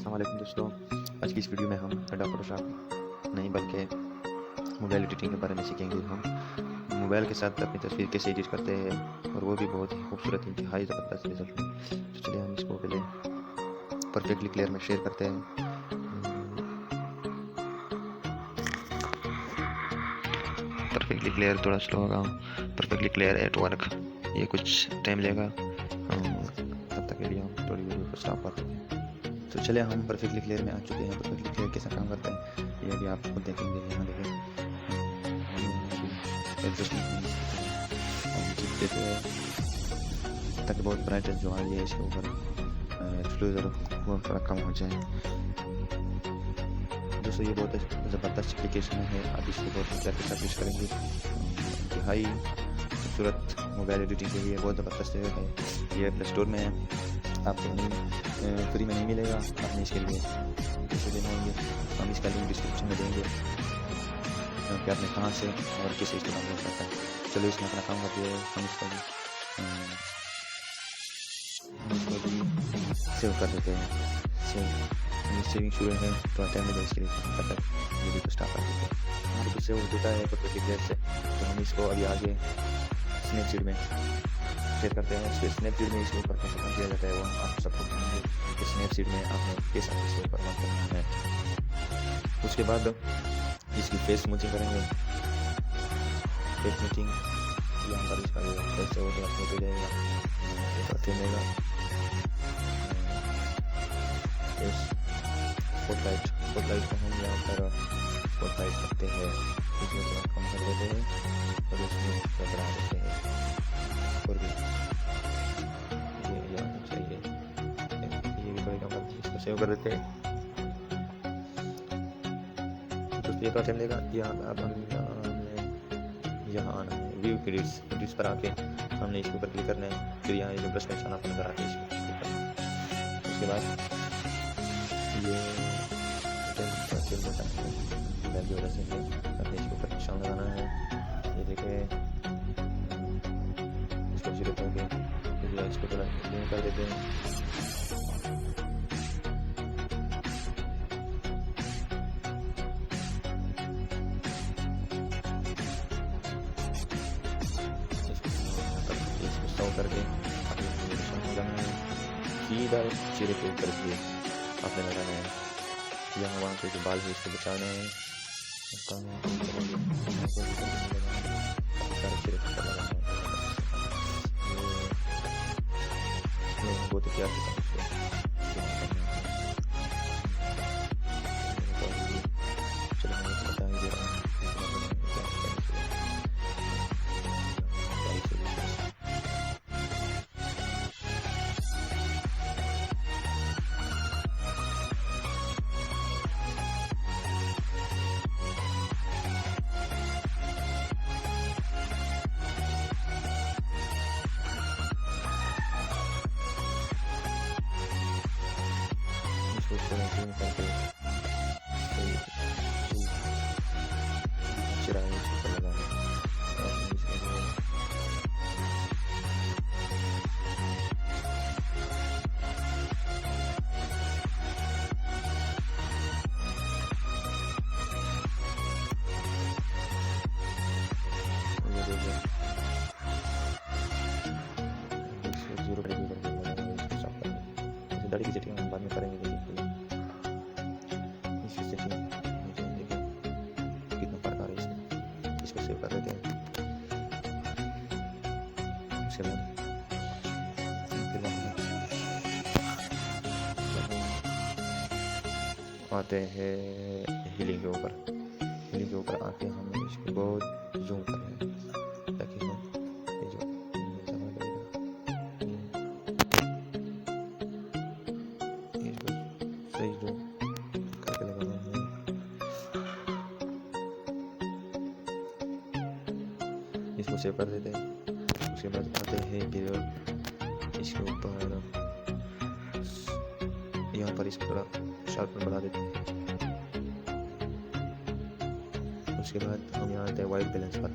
अस्सलाम वालेकुम दोस्तों। आज की इस वीडियो में हम फोटोशॉप नहीं बल्कि मोबाइल एडिटिंग के बारे में सीखेंगे। हम मोबाइल के साथ अपनी तस्वीर कैसे एडिट करते हैं और वो भी बहुत ही खूबसूरत, इंतहाई ज़बरदस्त रिजल्ट में। तो चलिए हम इसको पहले परफेक्टली क्लियर में शेयर करते हैं। परफेक्टली क्लियर थोड़ा स्लो होगा। परफेक्टली क्लियर एट वर्क, ये कुछ टाइम लेगा। तब तक के लिए हम थोड़ी वीडियो को स्टॉप करते हैं। तो चलिए हम परफेक्टली क्लियर में आ चुके हैं। परफेक्टली क्लियर कैसा काम करता है ये अभी आप खुद देखेंगे। यहाँ देखें, हम चिप देते हैं ताकि बहुत ब्राइटनेस जो आ रही है इसके ऊपर एक्सपोजर वो थोड़ा कम हो जाए। दोस्तों ये बहुत ज़बरदस्त एप्लीकेशन है, आप इसको बहुत प्यार के साथ यूज़ करेंगे। इंतहाई खूबसूरत मोबाइल एडिटिंग के लिए बहुत ज़बरदस्त है। ये प्ले स्टोर में है, आपको नहीं फ्री में नहीं मिलेगा। आपने इसके लिए पैसे देने होंगे। हम इसका लिंक डिस्क्रिप्शन में देंगे कि आपने कहाँ से और किस इस्तेमाल कर सकता है। चलो इसमें अपना काम करते हैं। हम इसको भी सेव कर देते हैं। सेविंग शुरू है, थोड़ा टाइम लगा इसके लिए। तब तक वीडियो को स्टार्ट कर देते हैं। हमारे कुछ सेव हो चुका है परफेक्टली क्लियर से। तो हम इसको अभी आगे स्नैपसीड में शेयर करते हैं। इसके स्नैपसीड में इसके ऊपर कैसे काम किया जाता है वो हम आपको सबको बताएंगे कि स्नैपसीड में आपने कैसा इसके ऊपर काम करना है। उसके बाद इसकी फेस स्मूथिंग करेंगे। फेस स्मूथिंग यहाँ पर इसका जो फेस है वो थोड़ा स्मूथ हो जाएगा, थोड़ा स्पॉटलाइट को हम यहाँ पर स्पॉटलाइट करते हैं, इसमें थोड़ा कम कर देते हैं और इसमें थोड़ा बढ़ा देते हैं। और भी ये यहाँ चाहिए, ये भी थोड़ी कम करते हैं, इसको सेव कर देते हैं। तो ये तो टाइम लेगा। यहाँ अब हम यहाँ आना है व्यू एडिट्स पर आके हमने इसके ऊपर क्लिक करना है। फिर यहाँ ये जो ब्रश का निशान आपको नजर आता है इसके ऊपर। उसके बाद ये की वजह से अपने इसके ऊपर निशान लगाना है। ये देखें, इसको जीरो करके इसको थोड़ा जूम कर देते हैं। इसको स्टॉप करके अपने निशान लगाना है। सीधा चेहरे के ऊपर भी आपने लगाना है। यहाँ वहाँ पे जो बाल है इसको बचाना है। बहुत ही प्यार से दाढ़ी की सेटिंग हम बाद में करेंगे। इसकी सेटिंग देखिए कितना फर्क आ रहा है इसमें। इसको सेव कर देते हैं। उसके बाद आते हैं हीलिंग के ऊपर। हीलिंग के ऊपर आके हम इसको बहुत जूम कर रहे हैं ताकि हम ये जो सही जो करके लगाना है। इसको सेव कर देते हैं। उसके बाद आते हैं कि इसके ऊपर यहाँ पर इसको थोड़ा शार्पन बढ़ा देते हैं। उसके बाद हम यहाँ आते हैं वाइट बैलेंस पर।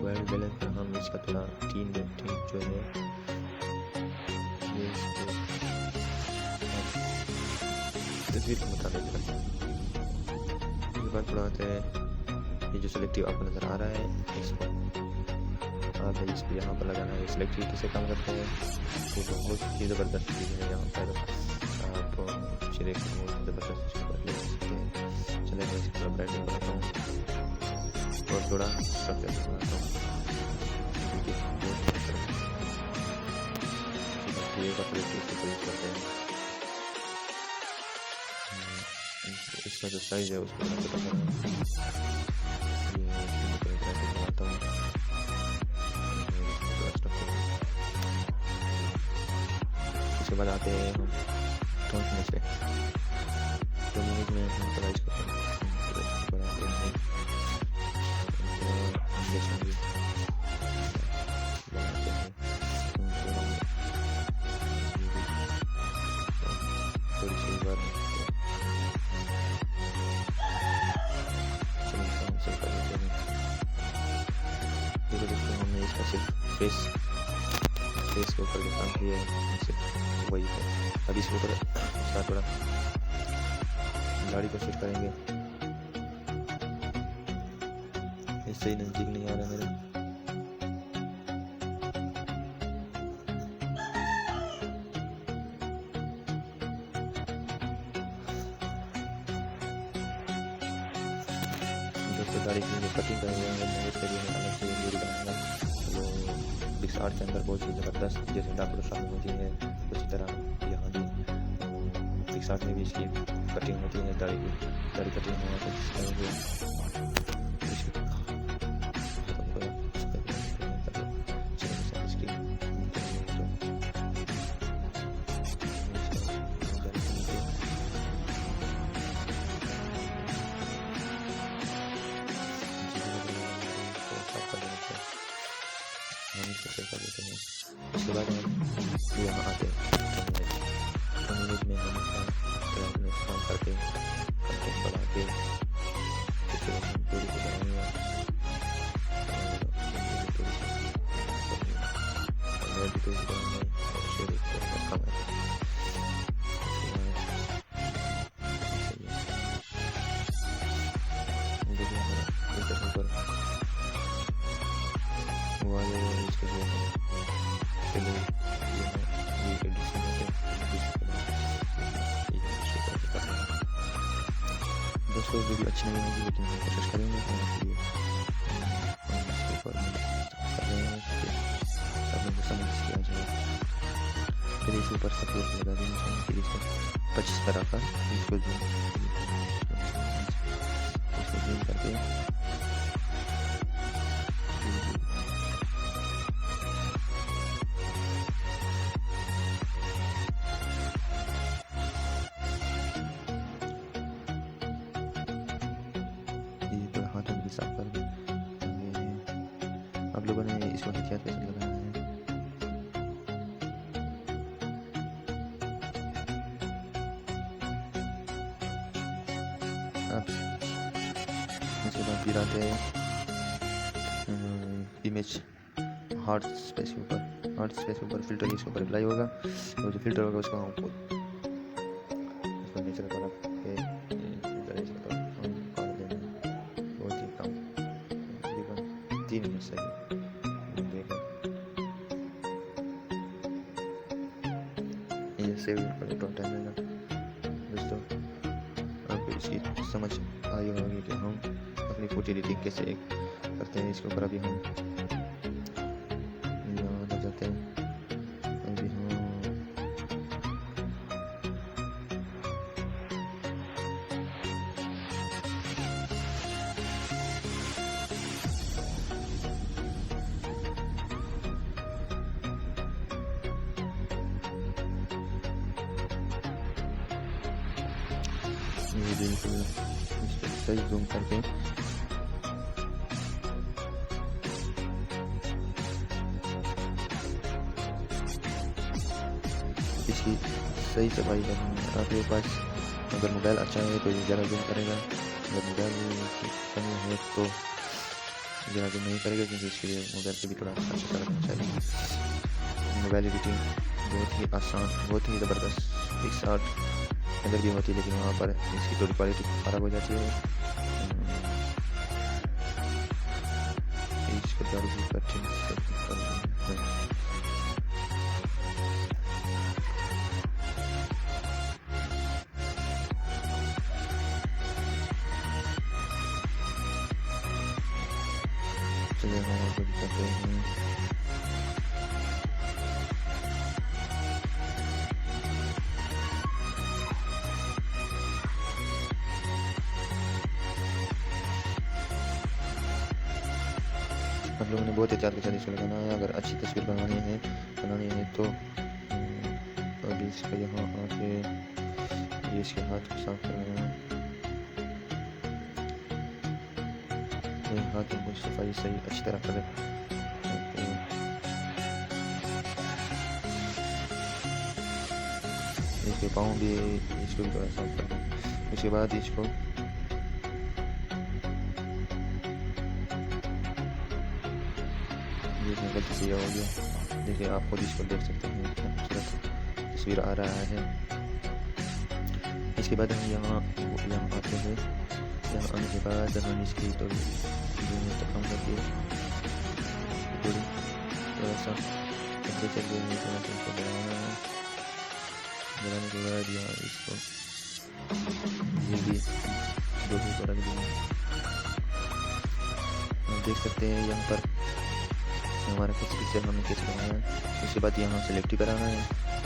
वाइट बैलेंस पर हम इसका थोड़ा टीन जो है ये इसको तस्वीर के मुताबिक रखें। इसके बाद थोड़ा होता है ये जो सिलेक्टिव आपको नज़र आ रहा है, इसको आपने इसको यहाँ पर लगाना है। सिलेक्टिव किसे काम करता है, ये बहुत ही ज़बरदस्त चीज़ है। यहाँ पर आप शरीर को बहुत ज़बरदस्त इसके ऊपर ले सकते हैं। चले मैं इसकी थोड़ा ब्राइटनिंग बनाता हूँ और थोड़ा स्ट्रक्चर बनाता हूँ। इसका जो साइज़ है उसको मैं पता करना बनाता हूँ। उसके बाद आते हैं हम टोन फिनिश पे। टोन फिनिश में हम थोड़ा इसको बनाते हैं थोड़ी सी बार हमने इसका सिर्फ फेस के ऊपर जो काम किया है सिर्फ वही है। अब इसके ऊपर इसका थोड़ा गाड़ी को सेट करेंगे। इससे ही नज़दीक नहीं आ रहा मेरा। गाड़ी की जो कटिंग करेंगे मैं उसके लिए अलग से वीडियो बनाऊंगा जो बिग आर्ट के अंदर बहुत ही ज़बरदस्त जैसे डॉक्टर शॉप में होती है उसी तरह यहाँ भी बिग आर्ट में भी इसकी कटिंग होती है। दाढ़ी कटिंग होना तो उसके बाद हम यहाँ आते हैं कम्युनिटी में हम काम करके कंटेंट बना के दोस्तों वीडियो अच्छी नहीं होगी लेकिन हम कोशिश करेंगे कि आपके लिए इसके ऊपर कर रहे हैं कि आप लोगों को समझ किया जाए। फिर इसके ऊपर सपोर्ट लगा देना चाहिए। फिर इसको 25 तरह का इसको जूम करके साफ कर दें। आप लोगों ने इसको एहतियात कैसे लगाना है। आप इसके बाद गिराते हैं इमेज हार्ट स्पेस के ऊपर फिल्टर इसके ऊपर अप्लाई होगा और जो फिल्टर होगा उसको हम नेचुरल कलर के सही देखो ये सेव कर टाइम लेगा। दोस्तों आपको इसकी समझ आई होगी कि हम अपनी फोटो एडिटिंग कैसे करते हैं। इसके ऊपर अभी हम यहाँ आ जाते हैं। अभी हम ये बिल्कुल इसको सही जूम करके इसकी सही सफाई करनी है। आपके पास अगर मोबाइल अच्छा है तो ये ज़्यादा जूम करेगा, अगर मोबाइल की कमी है तो ज़्यादा जूम नहीं करेगा क्योंकि इसके लिए मोबाइल से भी थोड़ा अच्छा सा रखना चाहिए। मोबाइल एडिटिंग बहुत ही आसान, बहुत ही ज़बरदस्त पिक्स आर्ट अंदर भी होती है, लेकिन वहाँ पर इसकी थोड़ी क्वालिटी ख़राब हो जाती है। इसको दारू भी कठिन से चलिए हम और कुछ करते हैं। आप लोगों ने बहुत एहतियात के साथ इसको लगाना है। अगर अच्छी तस्वीर बनानी है तो अभी इसका यहाँ आके ये इसके हाथ को साफ करना है। ये हाथों को सफाई सही अच्छी तरह करें। इसके पाँव भी इसको भी थोड़ा साफ कर दें। उसके बाद इसको ये गलती से हो गया। देखिए आप खुद इसको देख सकते हैं, इतना खूबसूरत तस्वीर आ रहा है। इसके बाद हम यहाँ आते हैं। यहाँ आने के बाद हम इसकी थोड़ी कम करके थोड़ा सा टेम्परेचर जो है थोड़ा सा इसको बढ़ाना है। बढ़ाने के बाद यहाँ इसको ये भी दो को रख देंगे। आप देख सकते हैं यहाँ पर हमारा कुछ पिक्चर हमने कैसे बनाया है। उसके बाद यहाँ सेलेक्टिव कराना है।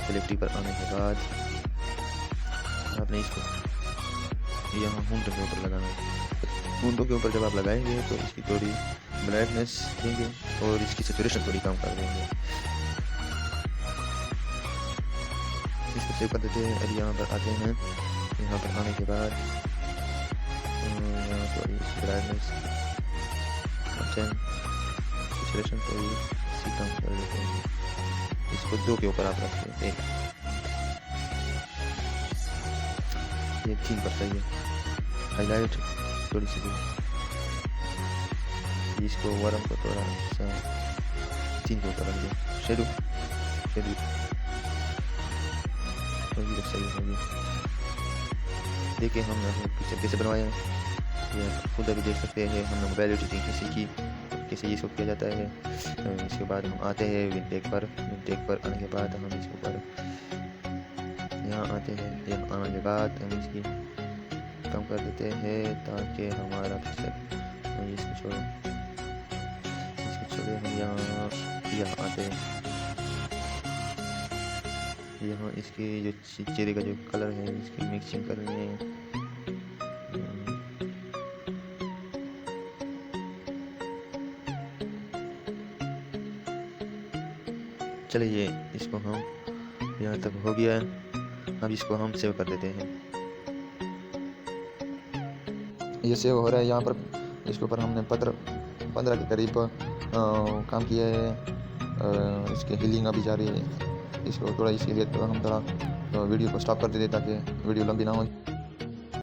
सेलेक्टिव पर आने के बाद आपने इसको यहाँ होंठों के ऊपर लगाना है। होंठों के ऊपर जब आप लगाएंगे तो इसकी थोड़ी ब्राइटनेस देंगे और इसकी सैचुरेशन थोड़ी कम कर देंगे। इसको सेव कर देते हैं। अभी यहाँ पर आते हैं। यहाँ पर आने के बाद यहाँ थोड़ी ब्राइटनेस सैचुरेशन थोड़ी सी कम कर देते हैं। इसको दो के ऊपर आप रखते हैं। ये 3 पर सही है। हाईलाइट थोड़ी सी इसको वार्म को थोड़ा सा 3 के ऊपर रख दें। शेडो सही होगी। देखिए हमने पिक्चर कैसे बनवाया है, ये खुद अभी देख सकते हैं। हमने मोबाइल एडिटिंग कैसे की, कैसे इसको किया जाता है। इसके बाद हम आते हैं विंटेक पर आने के बाद हम इसके ऊपर यहाँ आते हैं। यहाँ आने के बाद हम इसकी कम कर देते हैं ताकि हमारा पिक्चर इसको छोड़े हम यहाँ आते हैं। यहाँ इसके जो चेहरे का जो कलर है इसकी मिक्सिंग कर रहे हैं। चलिए इसको हम यहाँ तक हो गया है। अब इसको हम सेव कर देते हैं। ये सेव हो रहा है। यहाँ पर इसके ऊपर हमने 15 के करीब काम किया है। इसकी हीलिंग अभी जारी है। इसको थोड़ा इसके लिए तो हम थोड़ा वीडियो को स्टॉप कर देते ताकि वीडियो लंबी ना हो।